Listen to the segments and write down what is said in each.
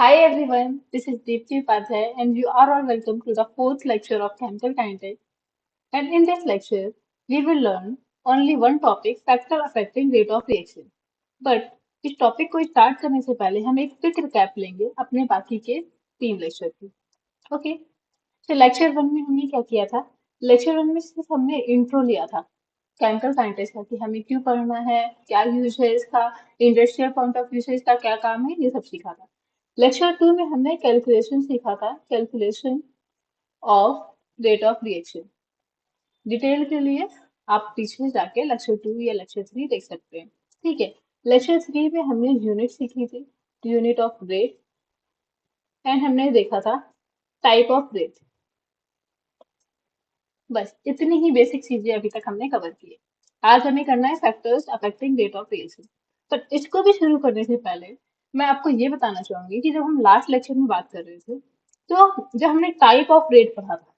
Hi everyone, this is Deepti Upadhyay and you are all welcome to the fourth lecture of Chemical Kinetic. And in this lecture, we will learn only one topic, factor affecting rate of reaction. But इस topic को start करने से पहले हम एक quick recap लेंगे अपने बाकी के तीन लेक्चर की। ओके, तो लेक्चर वन में हमने क्या किया था? लेक्चर वन में सिर्फ हमने इंट्रो लिया था केमिकल साइंटिस्ट का कि हमें क्यों पढ़ना है, क्या यूज है इसका, इंडस्ट्रियल पॉइंट ऑफ व्यू से इसका क्या काम है, ये सब सीखा था। लेक्चर टू में हमने कैलकुलेशन सीखा था, calculation of rate of reaction. Detail के लिए आप पीछे जाके लेक्चर टू या लेक्चर थ्री देख सकते हैं। ठीक है, लेक्चर थ्री में हमने यूनिट सीखी थी, यूनिट ऑफ रेट, एंड हमने देखा था टाइप ऑफ रेट। बस इतनी ही बेसिक चीजें अभी तक हमने कवर की है। आज हमें करना है factors affecting rate of reaction. पर इसको भी शुरू करने से पहले मैं आपको ये बताना चाहूंगी कि जब हम लास्ट लेक्चर में बात कर रहे थे, तो जब हमने टाइप ऑफ रेट पढ़ा था,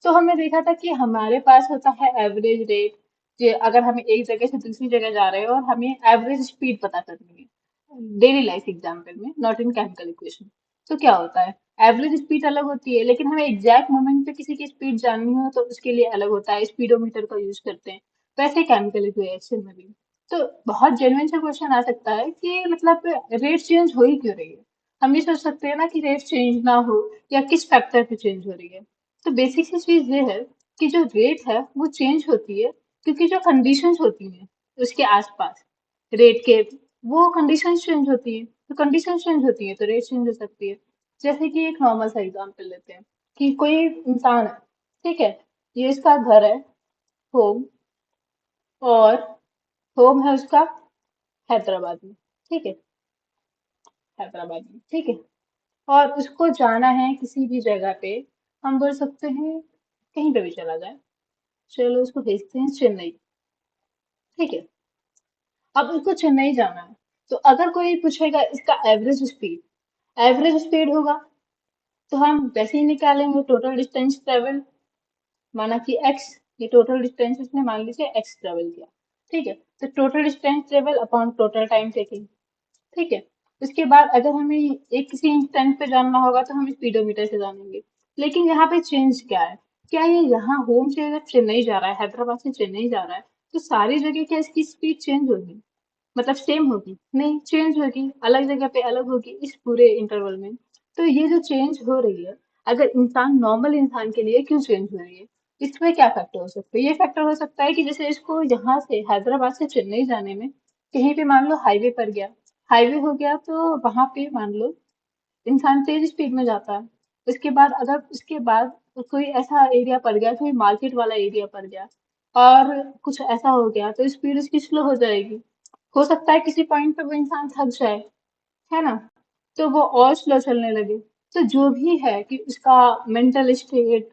तो हमने देखा था कि हमारे पास होता है एवरेज रेट। कि अगर हमें एक जगह से दूसरी जगह जा रहे हैं और हमें एवरेज स्पीड पता करनी है डेली लाइफ एग्जाम्पल में, नॉट इन केमिकल इक्वेशन, तो क्या होता है? एवरेज स्पीड अलग होती है, लेकिन हमें एग्जैक्ट मोमेंट पे किसी की स्पीड जाननी हो तो उसके लिए अलग होता है, स्पीडोमीटर का यूज करते हैं। वैसे केमिकल रिएक्शन में भी तो बहुत जेन्युइन सा क्वेश्चन आ सकता है कि मतलब रेट चेंज हो ही क्यों रही है। हम ये सोच सकते हैं ना कि रेट चेंज ना हो, या किस फैक्टर पे चेंज हो रही है। तो बेसिक सी चीज ये है कि जो रेट है वो चेंज होती है क्योंकि जो कंडीशंस होती हैं उसके आसपास रेट के, वो कंडीशंस चेंज होती है। तो कंडीशंस चेंज होती है तो रेट चेंज हो सकती है। जैसे कि एक नॉर्मल सा एग्जांपल लेते हैं कि कोई इंसान है, ठीक है, ये इसका घर है, होम, और होम है उसका हैदराबाद में, ठीक है, हैदराबाद में, ठीक है, और उसको जाना है किसी भी जगह पे, हम बोल सकते हैं कहीं पे भी चला जाए, चलो उसको भेजते हैं चेन्नई, ठीक है। अब उसको चेन्नई जाना है, तो अगर कोई पूछेगा इसका एवरेज स्पीड होगा, तो हम वैसे ही निकालेंगे टोटल डिस्टेंस ट्रेवल, माना कि एक्स, ये टोटल डिस्टेंस इसने मान लीजिए एक्स ट्रेवल किया, ठीक है। तो total distance travel upon total time taking, ठीक है। उसके बाद अगर हमें एक किसी इंस्टेंट पे जानना होगा तो हम स्पीडोमीटर से जानेंगे। लेकिन यहाँ पे चेंज क्या है? क्या ये यहाँ होम से अगर चेन्नई जा रहा है, हैदराबाद से चेन्नई जा रहा है, तो सारी जगह क्या इसकी स्पीड चेंज होगी? मतलब सेम होगी? नहीं, चेंज होगी, अलग जगह पे अलग होगी इस पूरे इंटरवल में। तो ये जो चेंज हो रही है, अगर इंसान नॉर्मल इंसान के लिए क्यों चेंज हो रही है, इसमें क्या फैक्टर हो सकते हैं? ये फैक्टर हो सकता है कि जैसे इसको यहाँ से हैदराबाद से चेन्नई जाने में कहीं पे मान लो हाईवे पर गया, हाईवे हो गया तो वहां पे मान लो इंसान तेज स्पीड में जाता है। उसके बाद अगर उसके बाद कोई ऐसा एरिया पड़ गया, कोई मार्केट वाला एरिया पड़ गया, और कुछ ऐसा हो गया तो स्पीड उसकी स्लो हो जाएगी। हो सकता है किसी पॉइंट पे वो इंसान थक जाए, है ना, तो वो और स्लो चलने लगे। तो जो भी है कि उसका मेंटल स्टेट,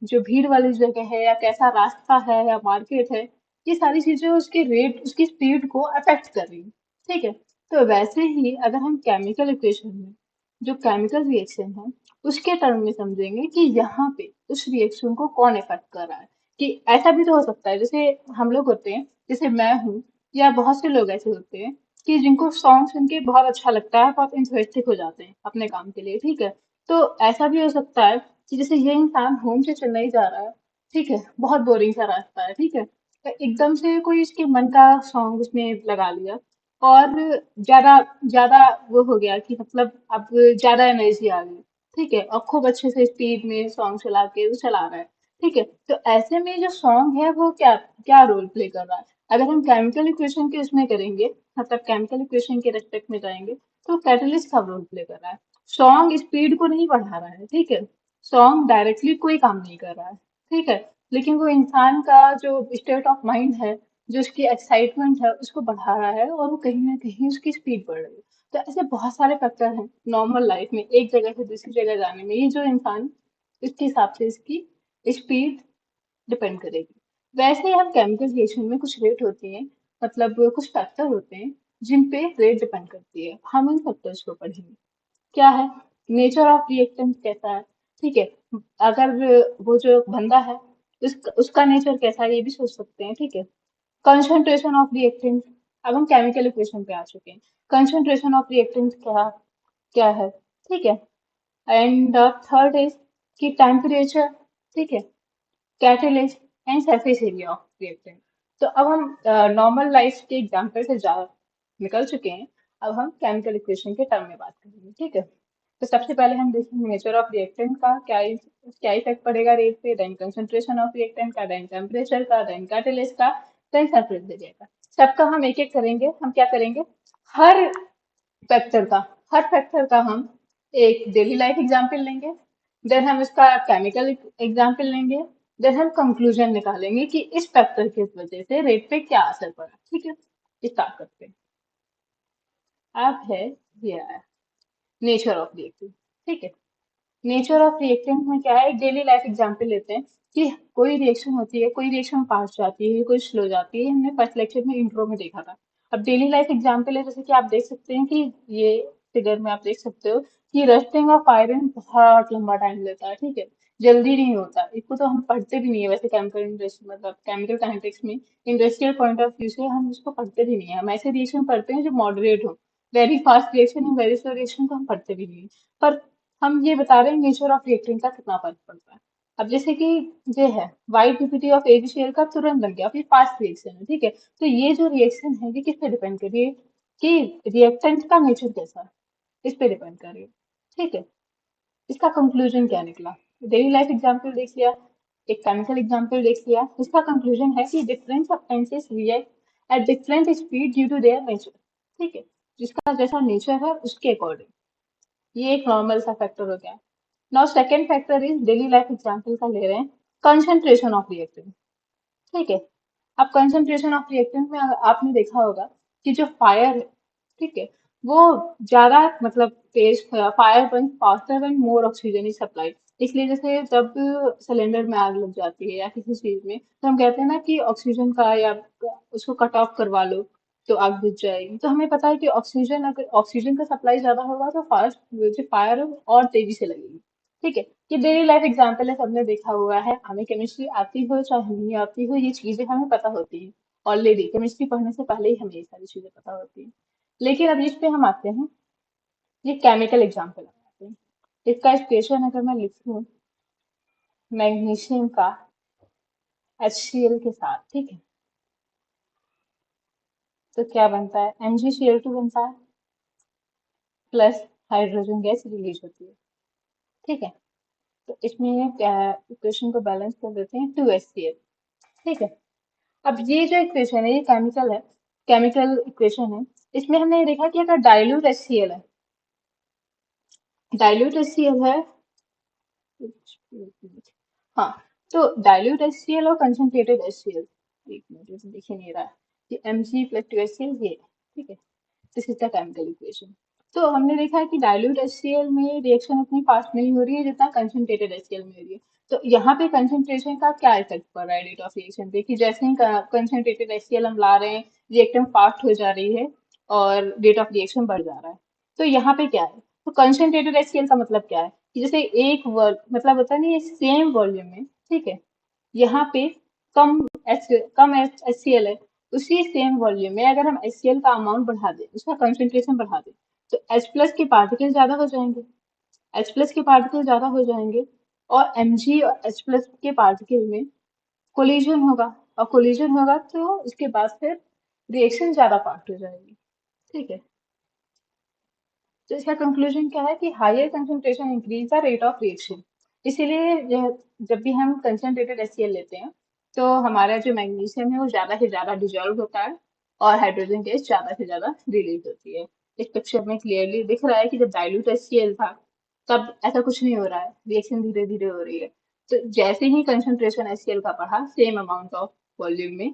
जो भीड़ वाली जगह है या कैसा रास्ता है या मार्केट है, ये सारी चीजें उसके रेट, उसकी स्पीड को अफेक्ट कर रही है, ठीक है। तो वैसे ही अगर हम केमिकल इक्वेशन में जो केमिकल रिएक्शन है उसके टर्म में समझेंगे कि यहाँ पे उस रिएक्शन को कौन इफेक्ट कर रहा है। कि ऐसा भी तो हो सकता है जैसे हम लोग होते हैं, जैसे मैं हूँ, या बहुत से लोग ऐसे होते हैं कि जिनको सॉन्ग सुन के बहुत अच्छा लगता है, बहुत इंटरेस्टेड हो जाते हैं अपने काम के लिए, ठीक है। तो ऐसा भी हो सकता है कि जैसे ये इंसान होम से चेन्नई जा रहा है, ठीक है, बहुत बोरिंग सा रास्ता है, ठीक है, तो एकदम से कोई इसके मन का सॉन्ग उसने लगा लिया, और ज्यादा ज्यादा वो हो गया कि मतलब अब ज्यादा एनर्जी आ गई, ठीक है, और खूब अच्छे से स्पीड में सॉन्ग चला के वो चला रहा है, ठीक है। तो ऐसे में जो सॉन्ग है वो क्या क्या रोल प्ले कर रहा है? अगर हम केमिकल इक्वेशन के उसमें करेंगे, मतलब केमिकल इक्वेशन के रेस्पेक्ट में जाएंगे, तो कैटलिस्ट का रोल प्ले कर रहा है। सॉन्ग स्पीड को नहीं बढ़ा रहा है, ठीक है, सॉन्ग डायरेक्टली कोई काम नहीं कर रहा है, ठीक है, लेकिन वो इंसान का जो स्टेट ऑफ माइंड है, जो उसकी एक्साइटमेंट है, उसको बढ़ा रहा है, और वो कहीं ना कहीं उसकी स्पीड बढ़ रही है। तो ऐसे बहुत सारे फैक्टर हैं नॉर्मल लाइफ में एक जगह से दूसरी जगह जाने में, ये जो इंसान, इसके हिसाब से इसकी स्पीड डिपेंड करेगी। वैसे ही हम केमिकल रिएक्शन में कुछ रेट होती हैं, मतलब कुछ फैक्टर होते हैं जिन पे रेट डिपेंड करती है, हम इन फैक्टर्स को पढ़ेंगे। क्या है? नेचर ऑफ रिएक्टेंट कैसा है, ठीक है, अगर वो जो बंदा है उसका नेचर कैसा है ये भी सोच सकते हैं, ठीक है। कंसंट्रेशन ऑफ रिएक्टेंट, अब हम केमिकल इक्वेशन पे आ चुके हैं। कंसंट्रेशन ऑफ रिएक्टेंट क्या क्या है? ठीक है। एंड थर्ड इज कि टेम्परेचर, ठीक है, catalyst and surface area of reactant. तो अब हम नॉर्मल लाइफ के एग्जाम्पल से जा निकल चुके हैं। अब हम केमिकल इक्वेशन के टर्म में बात करेंगे, ठीक है। तो सबसे पहले हम देखेंगे नेचर ऑफ रिएक्टेंट का क्या इफेक्ट पड़ेगा रेट पे, देन कंसंट्रेशन ऑफ रिएक्टेंट का, देन टेम्परेचर का, देन कैटेलिस्ट का, देन सरफेस एरिया का। सबका हम एक एक करेंगे। हम क्या करेंगे, हर फैक्टर का हर फैक्टर का हम एक डेली लाइफ एग्जाम्पल लेंगे, देन हम इसका केमिकल एग्जाम्पल लेंगे, देन हम कंक्लूजन निकालेंगे कि इस फैक्टर की वजह से रेट पे क्या असर पड़ा, ठीक है। स्टार्ट करते हैं। अब है ये आया नेचर ऑफ रिएक्टिव, ठीक है। नेचर ऑफ रिएक्टेंट में क्या है, एक डेली लाइफ एग्जांपल लेते हैं कि कोई रिएक्शन होती है, कोई रिएक्शन फास्ट जाती है, कोई स्लो जाती है। हमने फर्स्ट लेक्चर में इंट्रो में देखा था। अब डेली लाइफ एग्जांपल है, जैसे कि आप देख सकते हैं कि ये फिगर में आप देख सकते हो कि रस्टिंग ऑफ आयरन बहुत लंबा टाइम लेता है, ठीक है, जल्दी नहीं होता। इसको तो हम पढ़ते भी नहीं है वैसे केमिकल इंडस्ट्री, मतलब केमिकल काइनेटिक्स में इंडस्ट्रियल पॉइंट ऑफ व्यू से हम इसको पढ़ते भी नहीं है। हम ऐसे रिएक्शन पढ़ते हैं जो मॉडरेट हो। वेरी फास्ट रिएक्शन या वेरी स्लो रिएक्शन को हम पढ़ते भी नहीं है। पर हम ये बता रहे हैं नेचर ऑफ रिएक्टेंट का कितना फर्क पड़ता है। अब जैसे कि ये है वाइट पीपीटी ऑफ एजीसीएल का तुरंत बन गया, फिर फास्ट रिएक्शन है, ठीक है। तो ये जो रिएक्शन है ये किस पे डिपेंड कर रही है कि रिएक्टेंट का नेचर कैसा है, इस पे डिपेंड कर रही है, ठीक है। इसका कंक्लूजन क्या निकला, डेली लाइफ एग्जांपल देख लिया, एक केमिकल एग्जांपल देख लिया। इसका कंक्लूजन है कि different substances react at different speed due to their nature, ठीक है, जिसका जैसा नेचर है उसके अकॉर्डिंग। ये एक नॉर्मल सा फैक्टर हो गया। Now second factor is daily life example का ले रहे हैं, कंसंट्रेशन ऑफ रिएक्टेंट, ठीक है। अब कंसंट्रेशन ऑफ रिएक्टेंट में आपने देखा होगा कि जो फायर है, ठीक है, वो ज्यादा मतलब तेज fire burn faster when more oxygen is supplied. इसलिए जैसे जब सिलेंडर में आग लग जाती है या किसी चीज में, तो हम कहते हैं ना कि ऑक्सीजन का या उसको कट ऑफ करवा लो तो आग बुझ जाएगी। तो हमें पता है कि ऑक्सीजन, अगर ऑक्सीजन का सप्लाई ज्यादा होगा तो फास्ट जो फायर है वो और तेजी से लगेगी, ठीक है। ये डेली लाइफ एग्जाम्पल है, सबने देखा हुआ है। हमें केमिस्ट्री आती हो चाहे नहीं आती हो, ये चीजें हमें पता होती हैं। ऑलरेडी केमिस्ट्री पढ़ने से पहले ही हमें ये सारी चीजें पता होती हैं। लेकिन अब इस पे हम आते हैं, ये केमिकल एग्जाम्पल आते हैं। इसका इक्वेशन अगर मैं लिखूं मैग्नीशियम का HCl के साथ, ठीक है, तो क्या बनता है, MgCl2 बनता है, प्लस हाइड्रोजन गैस रिलीज होती है, ठीक है। तो इसमें इक्वेशन को बैलेंस कर देते हैं, 2HCl, ठीक है। अब ये जो इक्वेशन है ये केमिकल है, केमिकल इक्वेशन है। इसमें हमने ये देखा कि अगर डाइल्यूट HCl है, डाइल्यूट HCl है, हाँ, तो डाइल्यूट HCl और कंसंट्रेटेड HCl, एक मिनट इसमें दिख ही नहीं रहा है, ये Mg+2HCl ये, ठीक है। This is the chemical equation. तो हमने देखा है कि डाइल्यूट HCl में रिएक्शन उतनी फास्ट नहीं हो रही है जितना कंसंट्रेटेड HCl में हो रही है। तो यहाँ पे कंसंट्रेशन का क्या इफेक्ट पड़ रहा है रेट ऑफ रिएक्शन पे, कि जैसे ही कंसंट्रेटेड HCl हम ला रहे हैं, रिएक्टेंट फास्ट हो जा रही है और रेट ऑफ रिएक्शन बढ़ जा रहा है। तो यहाँ पे क्या है, तो कंसंट्रेटेड HCl का मतलब क्या है कि जैसे एक वर्ग मतलब होता है ना, ये सेम वॉल्यूम में, ठीक है, यहाँ पे कम एच कम HCl है, उसी सेम वॉल्यूम में अगर हम HCl का अमाउंट बढ़ा दें, उसका कंसंट्रेशन बढ़ा दें, तो H+ के पार्टिकल ज्यादा हो जाएंगे, H+ के पार्टिकल ज्यादा हो जाएंगे, और Mg और H+ के पार्टिकल में कोलिजन होगा, और कोलिजन होगा तो इसके बाद फिर रिएक्शन ज्यादा फास्ट हो जाएगी, ठीक है। तो इसका कंक्लूजन क्या है कि higher concentration increase the rate of reaction. इसीलिए जब भी हम कंसंट्रेटेड HCl लेते हैं तो हमारा जो मैग्नीशियम है वो ज्यादा से ज्यादा डिजोल्व होता है और हाइड्रोजन गैस ज्यादा से ज्यादा रिलीज होती है। इस पिक्चर में क्लियरली दिख रहा है कि जब डाइल्यूट HCl था तब ऐसा कुछ नहीं हो रहा है, रिएक्शन धीरे धीरे हो रही है। तो जैसे ही कंसंट्रेशन HCl का बढ़ा सेम अमाउंट ऑफ वॉल्यूम में,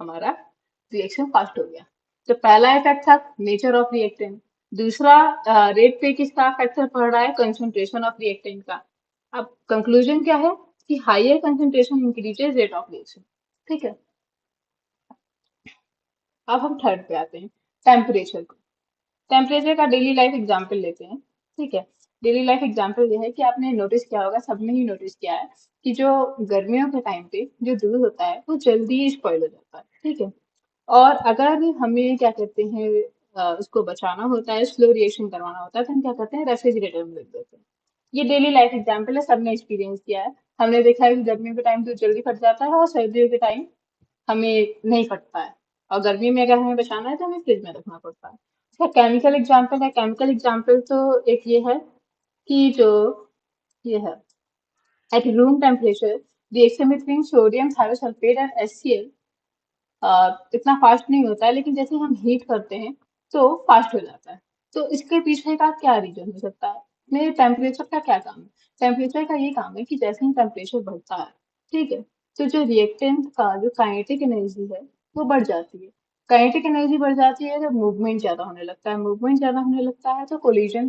हमारा रिएक्शन फास्ट हो गया। तो पहला इफेक्ट था नेचर ऑफ रिएक्टेंट, दूसरा रेट पे किसका फैक्टर पड़ रहा है, कंसंट्रेशन ऑफ रिएक्टेंट का। अब कंक्लूजन क्या है कि higher concentration increases rate of reaction, ठीक है। अब हम थर्ड पे आते हैं, टेम्परेचर को। टेम्परेचर का डेली लाइफ एग्जाम्पल लेते हैं, ठीक है। डेली लाइफ एग्जाम्पल ये है कि आपने नोटिस किया होगा, सबने ही नोटिस किया है कि जो गर्मियों के टाइम पे जो दूध होता है वो जल्दी स्पॉइल हो जाता है, ठीक है। और अगर हमें क्या कहते हैं उसको बचाना होता है, स्लो रिएक्शन करवाना होता है, तो हम क्या करते हैं, रेफ्रिजरेटर में रख देते हैं। ये डेली लाइफ एग्जाम्पल है, सबने एक्सपीरियंस किया है। हमने देखा है कि गर्मियों के टाइम तो जल्दी फट जाता है और सर्दियों के टाइम हमें नहीं फटता है। और गर्मी में अगर हमें बचाना है तो हमें फ्रिज में रखना पड़ता है। इसका केमिकल एग्जाम्पल है, केमिकल एग्जाम्पल तो एक ये है कि जो ये है, at room temperature reaction between sodium thiosulphate and HCl इतना फास्ट नहीं होता है, लेकिन जैसे हम हीट करते हैं तो फास्ट हो जाता है। तो इसके पीछे का क्या रीजन हो सकता है? मेरे टेम्परेचर का क्या काम है? टेम्परेचर का ये काम है कि जैसे ही टेम्परेचर बढ़ता है, ठीक है, तो जो रिएक्टेंट का जो काइनेटिक एनर्जी है वो बढ़ जाती है। काइनेटिक एनर्जी बढ़ जाती है तो मूवमेंट ज्यादा होने लगता है, मूवमेंट ज्यादा होने लगता है तो कोलिजन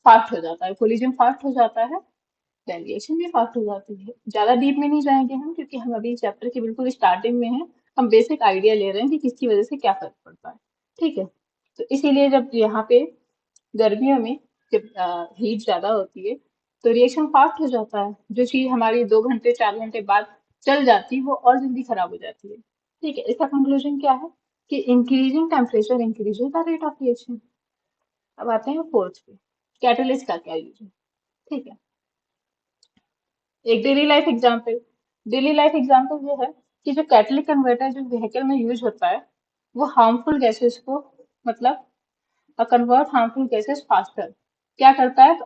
फास्ट हो जाता है, कोलिजन फास्ट हो जाता है, डेविएशन भी फास्ट हो जाती है। ज्यादा डीप में नहीं जाएंगे हम, क्योंकि हम अभी चैप्टर के बिल्कुल स्टार्टिंग में हैं। हम बेसिक आइडिया ले रहे हैं कि किसकी वजह से क्या फर्क पड़ता है, ठीक है। तो इसीलिए जब यहाँ पे गर्मियों में जब हीट ज्यादा होती है तो रिएक्शन फास्ट हो जाता है, जो चीज हमारी 2 घंटे 4 घंटे बाद चल जाती है वो और जल्दी खराब हो जाती है, ठीक है। इसका कंक्लूजन क्या है कि increasing temperature increases the rate of reaction. अब आते हैं फोर्थ पे, कैटलिस्ट का क्या यूज है, ठीक है। एक daily life example, daily life example ये है कि जो कैटलिक कन्वर्टर जो व्हीकल में यूज होता है वो हार्मफुल गैसेस को, मतलब कन्वर्ट हार्मफुल गैसेस फास्टर। क्या करता है,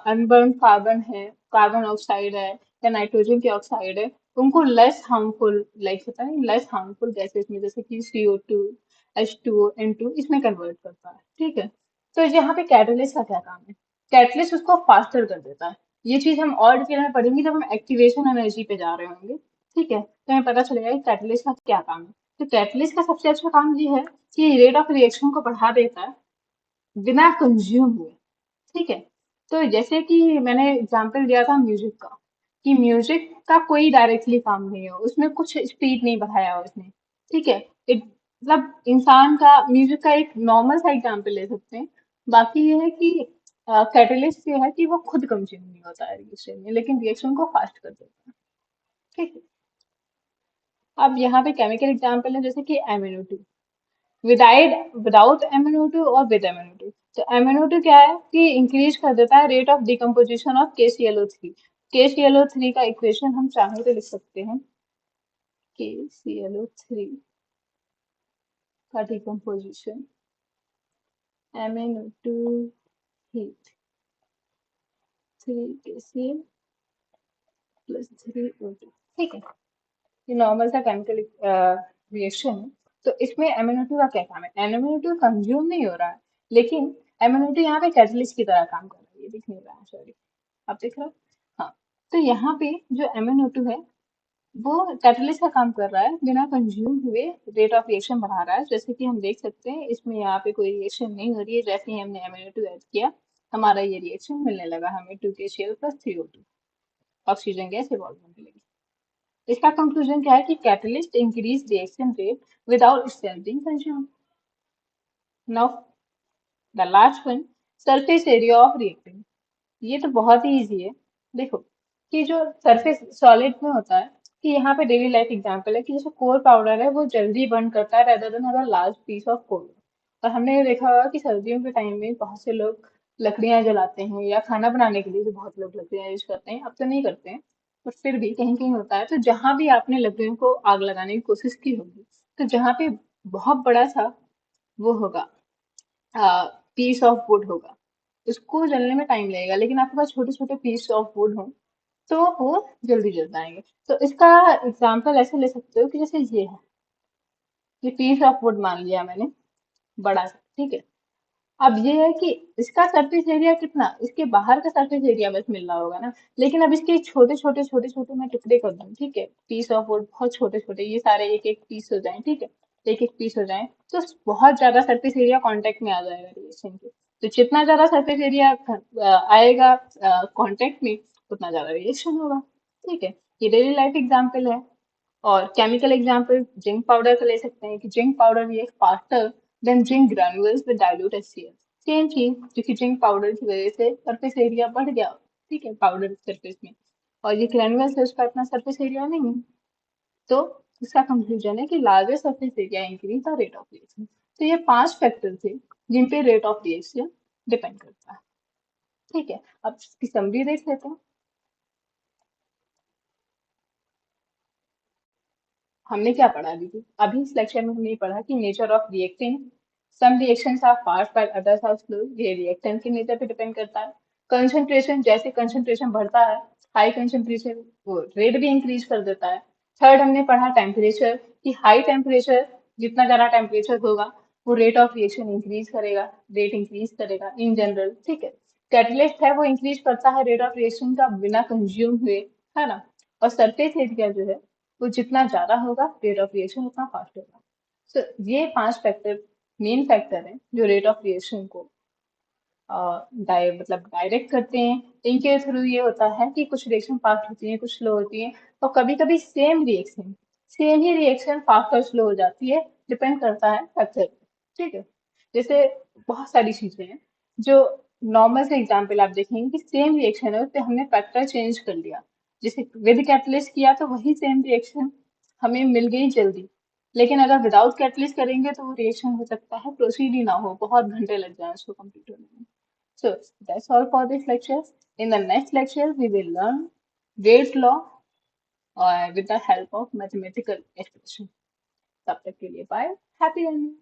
अनबर्न कार्बन है, कार्बन ऑक्साइड है या नाइट्रोजन की ऑक्साइड है, उनको लेस हार्मफुल, लाइक होता है लेस हार्मफुल गैसेस में, जैसे कि CO2, H2O, N2, इसमें कन्वर्ट करता है, ठीक है। तो यहाँ पे कैटलिस्ट का क्या काम है? कैटलिस्ट उसको फास्टर कर देता है। ये चीज हम और डिटेल में पढ़ेंगे जब हम एक्टिवेशन एनर्जी पे जा रहे होंगे, ठीक है, तो हमें पता चलेगा कि कैटलिस्ट का क्या काम है। तो कैटलिस्ट का सबसे अच्छा काम ये है कि रेट ऑफ रिएक्शन को बढ़ा देता है बिना कंज्यूम हुए, ठीक है। तो जैसे कि मैंने एग्जांपल दिया था म्यूजिक का, कि म्यूजिक का कोई डायरेक्टली काम नहीं हो, उसमें कुछ स्पीड नहीं बढ़ाया हो उसने, ठीक है। मतलब इंसान का म्यूजिक का एक नॉर्मल सा एग्जांपल ले सकते हैं। बाकी ये है कि कैटलिस्ट ये है कि वो खुद कंज्यूम नहीं होता है रिएक्शन में, लेकिन रिएक्शन को फास्ट कर देता है, ठीक है। अब यहाँ पे केमिकल एग्जांपल है जैसे कि MnO2, विदाउट MnO2 और विद MnO2। तो MnO2 क्या है कि इंक्रीज कर देता है rate of decomposition of KClO3। KClO3 का इक्वेशन हम चाहें तो लिख सकते हैं, KClO3 का decomposition MnO2 heat 3KCl plus 3O2, ठीक है। ये नॉर्मल सा केमिकल रिएक्शन है। तो इसमें MnO2 का क्या काम है? MnO2 कंज्यूम नहीं हो रहा है, लेकिन MnO2 यहाँ पे कैटलिस्ट की तरह काम कर रहा है। ये दिख नहीं रहा है, सॉरी, आप देख रहे हो? हाँ। तो यहाँ पे जो MnO2 है वो कैटलिस्ट का काम कर रहा है, बिना कंज्यूम हुए रेट ऑफ रिएक्शन बढ़ा रहा है। जैसे कि हम देख सकते हैं इसमें यहाँ पे कोई रिएक्शन नहीं हो रही है, जैसे ही हमने MnO2 ऐड किया हमारा ये रिएक्शन मिलने लगा, हमें 2KCl plus 3O2 oxygen gas evolve होने लगी। इसका कंक्लूजन क्या है कि catalyst increase reaction rate without itself being consumed. Now the last one, surface area of reactant. ये तो बहुत ही इजी है। देखो कि जो सरफेस सॉलिड में होता है, कि यहाँ पे डेली लाइफ एग्जांपल है कि जैसे कोर पाउडर है वो जल्दी बर्न करता है rather than a large piece of coal. और हमने ये देखा होगा कि सर्दियों के टाइम में बहुत से लोग लकड़ियां जलाते हैं, या खाना बनाने के लिए भी बहुत लोग लकड़ियां यूज करते हैं, अब तो नहीं करते हैं, पर फिर भी कहीं कहीं होता है। तो जहां भी आपने लकड़ियों को आग लगाने की कोशिश की होगी, तो जहाँ पे बहुत बड़ा सा वो होगा, पीस ऑफ वुड होगा, उसको जलने में टाइम लगेगा, लेकिन आपके पास छोटे छोटे पीस ऑफ वुड हो तो वो जल्दी जल जाएंगे। तो इसका एग्जाम्पल ऐसे ले सकते हो कि जैसे ये पीस ऑफ वुड मान लिया मैंने, बड़ा सा, ठीक है। अब ये है कि इसका सरफेस एरिया कितना, इसके बाहर का सरफेस एरिया बस मिल रहा होगा ना, लेकिन अब इसके छोटे छोटे मैं टुकड़े कर दूं, ठीक है, पीस ऑफ वुड बहुत छोटे छोटे, ये सारे एक एक पीस हो जाएं, ठीक है, एक एक पीस हो जाएं, तो बहुत ज्यादा सरफेस एरिया कांटेक्ट में आ जाएगा रिएक्शन के। तो जितना ज्यादा सरफेस एरिया आएगा कांटेक्ट में, उतना ज्यादा रिएक्शन होगा, ठीक है। ये डेली लाइफ एग्जाम्पल है। और केमिकल एग्जाम्पल जिंक पाउडर का ले सकते हैं कि zinc powder react faster than zinc ग्रैन्युल्स with dilute HCl। Same चीज, क्योंकि जिंक पाउडर की वजह से सरफेस एरिया बढ़ गया, ठीक है, पाउडर सरफेस में, और ये ग्रैन्युल्स है उसका इतना सरफेस एरिया नहीं है। तो इसका कंक्लूजन है कि larger surface area increase the rate of reaction. तो ये 5 फैक्टर थे जिन पे रेट ऑफ रिएक्शन डिपेंड करता है। ठीक है, अब इसकी समरी देख लेते हैं। हमने क्या पढ़ा अभी? अभी इस लेक्चर में हमने ये पढ़ा कि nature of reactant, some reactions are fast while others are slow, ये रिएक्टेंट के नेचर पे डिपेंड करता है। कंसंट्रेशन, जैसे कंसंट्रेशन बढ़ता है, हाई कंसंट्रेशन वो रेट भी इंक्रीज कर देता है। थर्ड हमने पढ़ा टेम्परेचर, कि हाई टेम्परेचर, जितना ज्यादा टेम्परेचर होगा वो रेट ऑफ रिएक्शन इंक्रीज करेगा, रेट इंक्रीज करेगा इन जनरल। ठीक है, कैटलिस्ट है वो इंक्रीज करता है रेट ऑफ रिएक्शन का बिना कंज्यूम हुए, है ना। और सरफेस एरिया जो है वो जितना ज्यादा होगा रेट ऑफ रिएक्शन उतना फास्ट होगा। सो ये 5 फैक्टर मेन फैक्टर हैं जो रेट ऑफ रिएक्शन को मतलब डायरेक्ट करते हैं। इनके थ्रू ये होता है कि कुछ रिएक्शन फास्ट होती है, कुछ स्लो होती है, और कभी कभी सेम ही रिएक्शन फास्ट और स्लो हो जाती है, डिपेंड करता है फैक्टर। ठीक है, जैसे बहुत सारी चीजें हैं जो नॉर्मल से एग्जाम्पल आप देखेंगे कि सेम रिएक्शन है, उस पर हमने फैक्टर चेंज कर लिया, जैसे विद कैटलिस्ट किया तो वही सेम रिएक्शन हमें मिल गई जल्दी, लेकिन अगर विदाउट कैटलिस्ट करेंगे तो वो रिएक्शन हो सकता है प्रोसीड ही ना हो, बहुत घंटे लग जाए उसको कंप्लीट होने में। So that's all for this lecture. In the next lecture, we will learn rate law with the help of mathematical expression. तब तक के लिए bye. Happy learning.